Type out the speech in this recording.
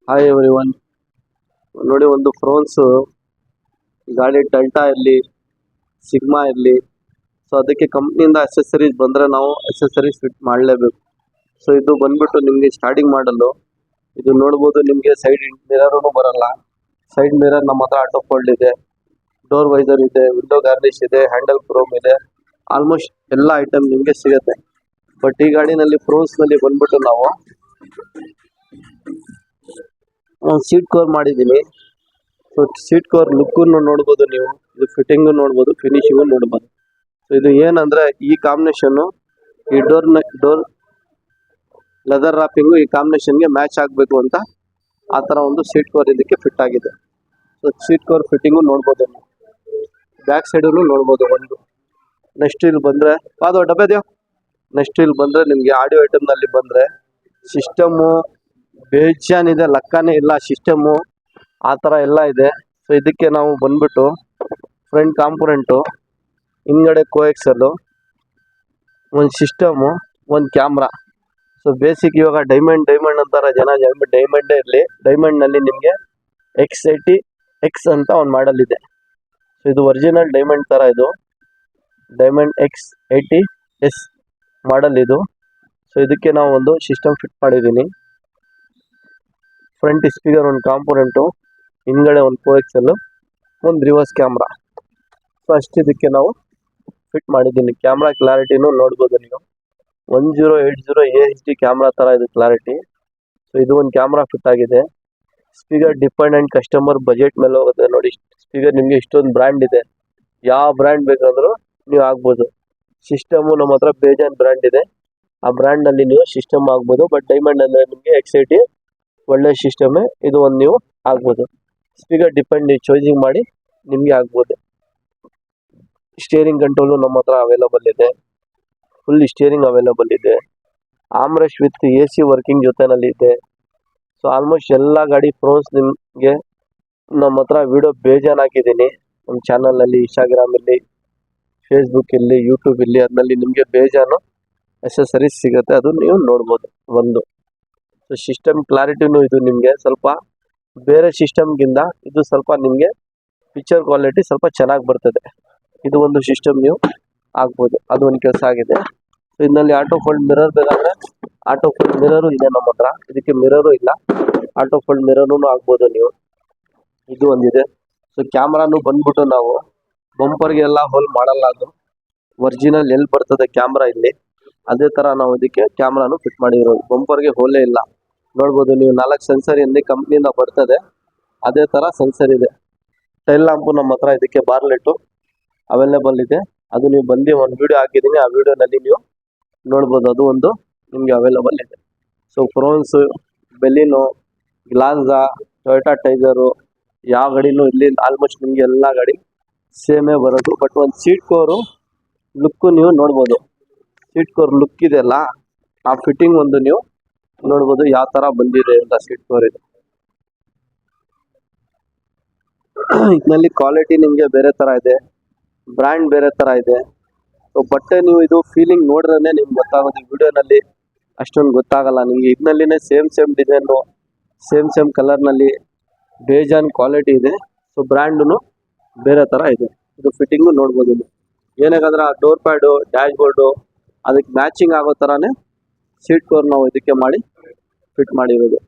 Hi everyone. ನೋಡಿ, ಒಂದು ಫ್ರೋನ್ಸ್ ಗಾಡಿ ಡೆಲ್ಟಾ ಇರಲಿ, ಸಿಗ್ಮಾ ಇರಲಿ, ಸೊ ಅದಕ್ಕೆ ಕಂಪ್ನಿಯಿಂದ ಅಸೆಸರೀಸ್ ಬಂದರೆ ನಾವು ಅಸೆಸರೀಸ್ ಫಿಟ್ ಮಾಡಲೇಬೇಕು. ಸೊ ಇದು ಬಂದ್ಬಿಟ್ಟು ನಿಮಗೆ ಸ್ಟಾರ್ಟಿಂಗ್ ಮಾಡಲು ಇದು ನೋಡ್ಬೋದು. ನಿಮಗೆ ಸೈಡ್ ಮಿರರೂ ಬರಲ್ಲ. ಸೈಡ್ ಮಿರರ್ ನಮ್ಮ ಹತ್ರ ಆಟೋ ಫೋಲ್ಡ್ ಇದೆ, ಡೋರ್ ವೈಸರ್ ಇದೆ, ವಿಂಡೋ ಗಾರ್ನಿಶ್ ಇದೆ, ಹ್ಯಾಂಡಲ್ ಕ್ರೋಮ್ ಇದೆ, ಆಲ್ಮೋಸ್ಟ್ ಎಲ್ಲ ಐಟಮ್ ನಿಮಗೆ ಸಿಗುತ್ತೆ. ಬಟ್ ಈ ಗಾಡಿನಲ್ಲಿ ಫ್ರೋನ್ಸ್ನಲ್ಲಿ ಬಂದ್ಬಿಟ್ಟು ನಾವು ಒಂದು ಸೀಟ್ ಕವರ್ ಮಾಡಿದ್ದೀನಿ. ಸೊ ಸೀಟ್ ಕವರ್ ಲುಕ್ಕನ್ನು ನೋಡ್ಬೋದು ನೀವು, ಇದು ಫಿಟ್ಟಿಂಗು ನೋಡ್ಬೋದು, ಫಿನಿಶಿಂಗು ನೋಡ್ಬೋದು. ಸೊ ಇದು ಏನಂದ್ರೆ ಈ ಕಾಂಬಿನೇಷನ್ನು, ಈ ಡೋರ್ ಲೆದರ್ ರಾಪಿಂಗು ಈ ಕಾಂಬಿನೇಷನ್ಗೆ ಮ್ಯಾಚ್ ಆಗಬೇಕು ಅಂತ ಆ ಥರ ಒಂದು ಸೀಟ್ ಕವರ್ ಇದಕ್ಕೆ ಫಿಟ್ ಆಗಿದೆ. ಸೊ ಸೀಟ್ ಕವರ್ ಫಿಟ್ಟಿಂಗು ನೋಡ್ಬೋದು, ಬ್ಯಾಕ್ ಸೈಡನ್ನು ನೋಡ್ಬೋದು. ಒಂದು ನೆಕ್ಸ್ಟ್ ಇಲ್ಲಿ ಬಂದರೆ ಅದು ಡಬ್ಬೆದ್ಯೋ. ನೆಕ್ಸ್ಟ್ ಇಲ್ಲಿ ಬಂದರೆ ನಿಮಗೆ ಆಡಿಯೋ ಐಟಮ್ನಲ್ಲಿ ಬಂದರೆ ಸಿಸ್ಟಮು ಬೇಜಾನಿದೆ, ಲೆಕ್ಕನೇ ಇಲ್ಲ. ಸಿಸ್ಟಮು ಆ ಥರ ಎಲ್ಲ ಇದೆ. ಸೊ ಇದಕ್ಕೆ ನಾವು ಬಂದ್ಬಿಟ್ಟು ಫ್ರಂಟ್ ಕಾಂಪೊನೆಂಟು, ಹಿಂದ್ಗಡೆ ಕೋಎಕ್ಸಲ್ಲು, ಒಂದು ಸಿಸ್ಟಮು, ಒಂದು ಕ್ಯಾಮ್ರಾ. ಸೊ ಬೇಸಿಕ್ ಇವಾಗ ಡೈಮಂಡ್ ಅಂತಾರೆ ಜನ, ಡೈಮಂಡೇ ಇರಲಿ. ಡೈಮಂಡ್ನಲ್ಲಿ ನಿಮಗೆ X80X ಅಂತ ಒಂದು ಮಾಡಲ್ ಇದೆ. ಸೊ ಇದು ಒರಿಜಿನಲ್ ಡೈಮಂಡ್ ಥರ, ಇದು ಡೈಮಂಡ್ X80S ಮಾಡಲ್ ಇದು. ಸೊ ಇದಕ್ಕೆ ನಾವು ಒಂದು ಸಿಸ್ಟಮ್ ಫಿಟ್ ಮಾಡಿದ್ದೀನಿ. ಫ್ರಂಟ್ ಸ್ಪೀಕರ್, ಒಂದು ಕಾಂಪೊನೆಂಟು, ಹಿಂದ್ಗಡೆ ಒಂದು ಕೋಎಕ್ಸಲ್ಲು, ಒಂದು ರಿವರ್ಸ್ ಕ್ಯಾಮ್ರಾ. ಸೊ ಅಷ್ಟು ಇದಕ್ಕೆ ನಾವು ಫಿಟ್ ಮಾಡಿದ್ದೀನಿ. ಕ್ಯಾಮ್ರಾ ಕ್ಲಾರಿಟಿನೂ ನೋಡ್ಬೋದು ನೀವು, 1080 HD ಕ್ಯಾಮ್ರಾ ಥರ ಇದು ಕ್ಲಾರಿಟಿ. ಸೊ ಇದು ಒಂದು ಕ್ಯಾಮ್ರಾ ಫಿಟ್ ಆಗಿದೆ. ಸ್ಪೀಕರ್ ಡಿಪೆಂಡೆಂಟ್ ಕಸ್ಟಮರ್ ಬಜೆಟ್ ಮೇಲೆ ಹೋಗುತ್ತೆ. ನೋಡಿ, ಸ್ಪೀಕರ್ ನಿಮಗೆ ಇಷ್ಟೊಂದು ಬ್ರ್ಯಾಂಡ್ ಇದೆ, ಯಾವ ಬ್ರ್ಯಾಂಡ್ ಬೇಕಂದ್ರೂ ನೀವು ಆಗ್ಬೋದು. ಸಿಸ್ಟಮು ನಮ್ಮ ಹತ್ರ ಬೇಜಾನ್ ಬ್ರ್ಯಾಂಡ್ ಇದೆ, ಆ ಬ್ರ್ಯಾಂಡ್ನಲ್ಲಿ ನೀವು ಸಿಸ್ಟಮ್ ಆಗ್ಬೋದು. ಬಟ್ ಡೈಮಂಡ್ ಅಂದರೆ ನಿಮಗೆ X80 ಒಳ್ಳೆ ಸಿಸ್ಟಮೇ, ಇದು ಒಂದು ನೀವು ಆಗ್ಬೋದು. ಸ್ಪೀಕರ್ ಡಿಪೆಂಡ್ ಚಾಯ್ಸಿಂಗ್ ಮಾಡಿ ನಿಮಗೆ ಆಗ್ಬೋದು. ಸ್ಟೇರಿಂಗ್ ಕಂಟ್ರೋಲು ನಮ್ಮ ಹತ್ರ ಅವೈಲಬಲ್ ಇದೆ, ಫುಲ್ ಸ್ಟೇರಿಂಗ್ ಅವೈಲಬಲ್ ಇದೆ. ಆಮ್ರೆಶ್ ವಿತ್ AC ವರ್ಕಿಂಗ್ ಜೊತೆನಲ್ಲಿ ಇದೆ. ಸೊ ಆಲ್ಮೋಸ್ಟ್ ಎಲ್ಲ ಗಾಡಿ ಫ್ರೋನ್ಸ್ ನಿಮಗೆ ನಮ್ಮ ಹತ್ರ ವಿಡಿಯೋ ಬೇಜಾನ್ ಹಾಕಿದ್ದೀನಿ. ನಮ್ಮ ಚಾನಲಲ್ಲಿ, ಇನ್ಸ್ಟಾಗ್ರಾಮಲ್ಲಿ, ಫೇಸ್ಬುಕ್ಕಲ್ಲಿ, ಯೂಟ್ಯೂಬಲ್ಲಿ, ಅದರಲ್ಲಿ ನಿಮಗೆ ಬೇಜಾನು ಅಸೆಸರೀಸ್ ಸಿಗುತ್ತೆ, ಅದು ನೀವು ನೋಡ್ಬೋದು. ಒಂದು ಸೊ ಸಿಸ್ಟಮ್ ಕ್ಲಾರಿಟಿನೂ ಇದು ನಿಮಗೆ ಸ್ವಲ್ಪ ಬೇರೆ ಸಿಸ್ಟಮ್ಗಿಂತ ಇದು ಸ್ವಲ್ಪ ನಿಮಗೆ ಪಿಕ್ಚರ್ ಕ್ವಾಲಿಟಿ ಸ್ವಲ್ಪ ಚೆನ್ನಾಗಿ ಬರ್ತದೆ. ಇದು ಒಂದು ಸಿಸ್ಟಮ್ ನೀವು ಆಗ್ಬೋದು, ಅದು ಒಂದು ಕೆಲಸ ಆಗಿದೆ. ಸೊ ಇದರಲ್ಲಿ ಆಟೋ ಫೋಲ್ಡ್ ಮಿರರ್ ಬೇಕಾದರೆ ಆಟೋ ಫೋಲ್ಡ್ ಮಿರರು ಇದೆ ನಮ್ಮ ಹತ್ರ. ಇದಕ್ಕೆ ಮಿರರು ಇಲ್ಲ, ಆಟೋ ಫೋಲ್ಡ್ ಮಿರರೂ ಆಗ್ಬೋದು ನೀವು. ಇದು ಒಂದಿದೆ. ಸೊ ಕ್ಯಾಮ್ರಾನು ಬಂದ್ಬಿಟ್ಟು ನಾವು ಬಂಪರ್ಗೆಲ್ಲ ಹೋಲ್ ಮಾಡಲ್ಲ, ಅದು ಒರಿಜಿನಲ್ ಎಲ್ಲಿ ಬರ್ತದೆ ಕ್ಯಾಮ್ರಾ ಇಲ್ಲಿ, ಅದೇ ಥರ ನಾವು ಇದಕ್ಕೆ ಕ್ಯಾಮ್ರಾನು ಫಿಟ್ ಮಾಡಿರೋದು. ಬಂಪರ್ಗೆ ಹೋಲೇ ಇಲ್ಲ, ನೋಡ್ಬೋದು ನೀವು. 4 ಸೆನ್ಸರ್ ಇಲ್ಲಿ ಕಂಪ್ನಿಯಿಂದ ಬರ್ತದೆ, ಅದೇ ಥರ ಸೆನ್ಸರ್ ಇದೆ. ಟೈಲ್ ಲ್ಯಾಂಪು ನಮ್ಮ ಹತ್ರ ಇದಕ್ಕೆ ಬಾರ್ಲೆಟು ಅವೈಲೇಬಲ್ ಇದೆ, ಅದು ನೀವು ಬಂದು ಒಂದು ವಿಡಿಯೋ ಹಾಕಿದ್ದೀನಿ, ಆ ವಿಡಿಯೋನಲ್ಲಿ ನೀವು ನೋಡ್ಬೋದು, ಅದು ಒಂದು ನಿಮಗೆ ಅವೈಲೇಬಲ್ ಇದೆ. ಸೊ ಫ್ರೋನ್ಸು, ಬೆಲಿನೋ, ಗ್ಲಾನ್ಸಾ, ಟೊಯೋಟಾ ಟೈಗರು, ಯಾವ ಗಾಡಿನೂ ಇಲ್ಲಿ ಆಲ್ಮೋಸ್ಟ್ ನಿಮಗೆ ಎಲ್ಲ ಗಾಡಿ ಸೇಮೇ ಬರೋದು. ಬಟ್ ಒಂದು ಸೀಟ್ ಕವರು ಲುಕ್ಕು ನೀವು ನೋಡ್ಬೋದು. ಸೀಟ್ ಕವರ್ ಲುಕ್ ಇದೆಯಲ್ಲ, ಆ ಫಿಟ್ಟಿಂಗ್ ಒಂದು ನೀವು ನೋಡ್ಬೋದು ಯಾವ ಥರ ಬಂದಿದೆ ಅಂತ. ಸೀಟ್ ಕವರ್ ಇದೆ, ಇದರಲ್ಲಿ ಕ್ವಾಲಿಟಿ ನಿಮಗೆ ಬೇರೆ ಥರ ಇದೆ, ಬ್ರ್ಯಾಂಡ್ ಬೇರೆ ಥರ ಇದೆ. ಸೊ ಬಟ್ಟೆ ನೀವು ಇದು ಫೀಲಿಂಗ್ ನೋಡ್ರೇ ನಿಮ್ಗೆ ಗೊತ್ತಾಗೋದು, ವಿಡಿಯೋನಲ್ಲಿ ಅಷ್ಟೊಂದು ಗೊತ್ತಾಗಲ್ಲ ನಿಮಗೆ. ಇದರಲ್ಲಿನೇ ಸೇಮ್ ಡಿಸೈನು, ಸೇಮ್ ಕಲರ್ನಲ್ಲಿ ಬೇಜಾನ್ ಕ್ವಾಲಿಟಿ ಇದೆ. ಸೊ ಬ್ರ್ಯಾಂಡು ಬೇರೆ ಥರ ಇದೆ. ಇದು ಫಿಟ್ಟಿಂಗು ನೋಡ್ಬೋದು ನೀವು. ಏನಾಗಂದ್ರೆ ಆ ಡೋರ್ ಪ್ಯಾಡು, ಡ್ಯಾಶ್ ಬೋರ್ಡು ಅದಕ್ಕೆ ಮ್ಯಾಚಿಂಗ್ ಆಗೋ ಥರನೇ ಸೀಟ್ ಕವರ್ ನಾವು ಇದಕ್ಕೆ ಮಾಡಿ ಫಿಟ್ ಮಾಡಿರೋದು.